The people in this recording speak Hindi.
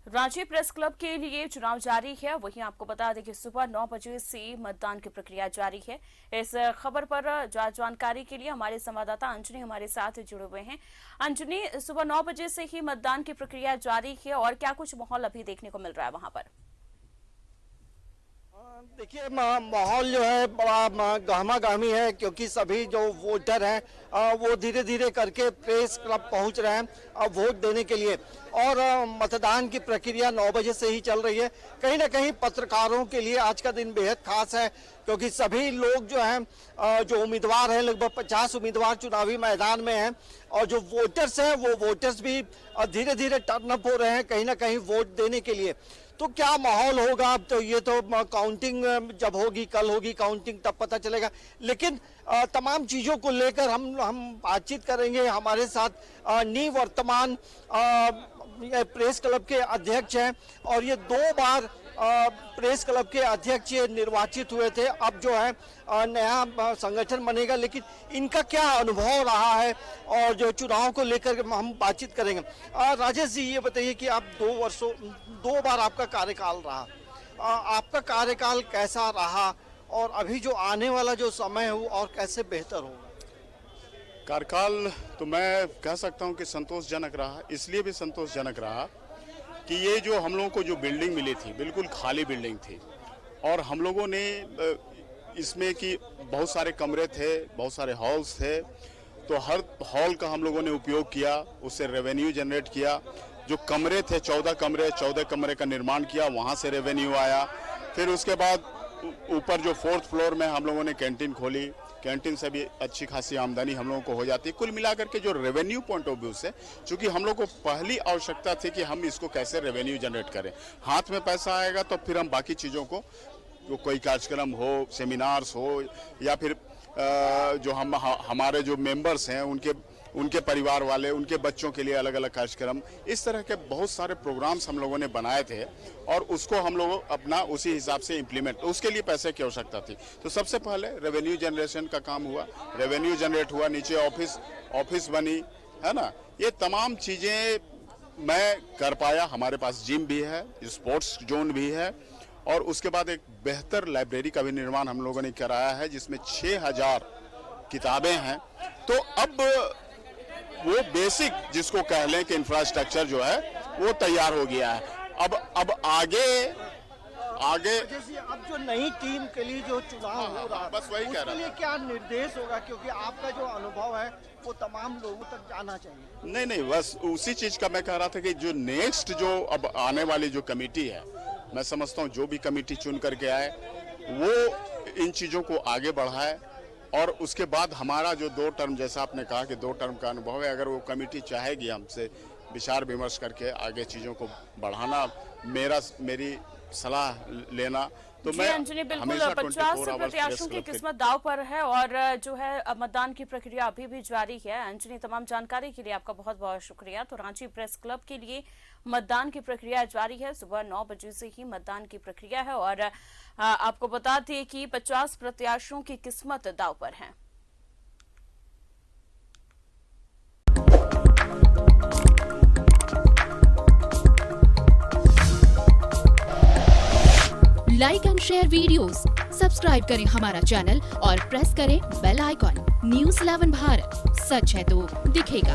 रांची प्रेस क्लब के लिए चुनाव जारी है। वहीं आपको बता दें कि सुबह 9 बजे से मतदान की प्रक्रिया जारी है। इस खबर पर जानकारी के लिए हमारे संवाददाता अंजनी हमारे साथ जुड़े हुए हैं। अंजनी, सुबह 9 बजे से ही मतदान की प्रक्रिया जारी है और क्या कुछ माहौल अभी देखने को मिल रहा है वहां पर? देखिए, माहौल जो है बड़ा गहमा गहमी है, क्योंकि सभी जो वोटर हैं वो धीरे धीरे करके प्रेस क्लब पहुंच रहे हैं वोट देने के लिए। और मतदान की प्रक्रिया 9 बजे से ही चल रही है। कहीं ना कहीं पत्रकारों के लिए आज का दिन बेहद खास है, क्योंकि सभी लोग जो हैं जो उम्मीदवार हैं, लगभग 50 उम्मीदवार चुनावी मैदान में हैं, और जो वोटर्स हैं वो वोटर्स भी धीरे धीरे टर्न अप हो रहे हैं कहीं ना कहीं वोट देने के लिए। तो क्या माहौल होगा, अब तो ये तो काउंटिंग जब होगी, कल होगी काउंटिंग, तब पता चलेगा। लेकिन तमाम चीज़ों को लेकर हम बातचीत करेंगे। हमारे साथ निवर्तमान प्रेस क्लब के अध्यक्ष हैं, और ये 2 बार प्रेस क्लब के अध्यक्ष निर्वाचित हुए थे। अब जो है नया संगठन बनेगा, लेकिन इनका क्या अनुभव रहा है और जो चुनाव को लेकर हम बातचीत करेंगे। राजेश जी, ये बताइए कि आप 2 बार आपका कार्यकाल रहा, आपका कार्यकाल कैसा रहा और अभी जो आने वाला जो समय है वो और कैसे बेहतर होगा? कार्यकाल तो मैं कह सकता हूं कि संतोषजनक रहा। इसलिए भी संतोषजनक रहा कि ये जो हम लोगों को जो बिल्डिंग मिली थी, बिल्कुल खाली बिल्डिंग थी, और हम लोगों ने इसमें कि बहुत सारे कमरे थे, बहुत सारे हॉल्स थे, तो हर हॉल का हम लोगों ने उपयोग किया, उससे रेवेन्यू जनरेट किया। जो कमरे थे 14 कमरे का निर्माण किया, वहाँ से रेवेन्यू आया। फिर उसके बाद ऊपर जो 4th फ्लोर में हम लोगों ने कैंटीन खोली, कैंटीन से भी अच्छी खासी आमदनी हम लोगों को हो जाती है। कुल मिलाकर के जो रेवेन्यू पॉइंट ऑफ व्यू से, चूंकि हम लोग को पहली आवश्यकता थी कि हम इसको कैसे रेवेन्यू जनरेट करें। हाथ में पैसा आएगा तो फिर हम बाकी चीज़ों को, जो कोई कार्यक्रम हो, सेमिनार्स हो, या फिर जो हमारे जो मेंबर्स हैं उनके परिवार वाले, उनके बच्चों के लिए अलग अलग कार्यक्रम, इस तरह के बहुत सारे प्रोग्राम्स हम लोगों ने बनाए थे, और उसको हम लोग अपना उसी हिसाब से इम्प्लीमेंट, उसके लिए पैसे की आवश्यकता थी। तो सबसे पहले रेवेन्यू जनरेशन का काम हुआ, रेवेन्यू जनरेट हुआ, नीचे ऑफिस बनी, है ना। ये तमाम चीज़ें मैं कर पाया। हमारे पास जिम भी है, स्पोर्ट्स जोन भी है, और उसके बाद एक बेहतर लाइब्रेरी का भी निर्माण हम लोगों ने कराया है, जिसमें 6000 किताबें हैं। तो अब वो बेसिक जिसको कह लें कि इंफ्रास्ट्रक्चर जो है वो तैयार हो गया है। अब आगे जैसे अब जो नई टीम के लिए जो चुनाव हो रहा है, बस वही कह रहा उसके लिए क्या निर्देश होगा, क्योंकि आपका जो अनुभव है वो तमाम लोगों तक जाना चाहिए। नहीं, बस उसी चीज का मैं कह रहा था कि जो नेक्स्ट जो अब आने वाली जो कमेटी है, मैं समझता हूँ जो भी कमेटी चुन करके आए वो इन चीजों को आगे बढ़ाए, और उसके बाद हमारा जो 2 टर्म, जैसा आपने कहा कि 2 टर्म का अनुभव है, अगर वो कमेटी चाहेगी हमसे विचार विमर्श करके आगे चीज़ों को बढ़ाना, मेरी सलाह लेना, तो मैं अंजनी, बिल्कुल 50 प्रत्याशियों की किस्मत दाव पर है, और जो है मतदान की प्रक्रिया अभी भी जारी है। अंजनी, तमाम जानकारी के लिए आपका बहुत बहुत शुक्रिया। तो रांची प्रेस क्लब के लिए मतदान की प्रक्रिया जारी है। सुबह 9 बजे से ही मतदान की प्रक्रिया है, और आपको बता दें कि 50 प्रत्याशियों की किस्मत दाव पर है। Like and share videos, subscribe करें हमारा चैनल और प्रेस करें बेल आइकॉन। News 11 भारत, सच है तो दिखेगा।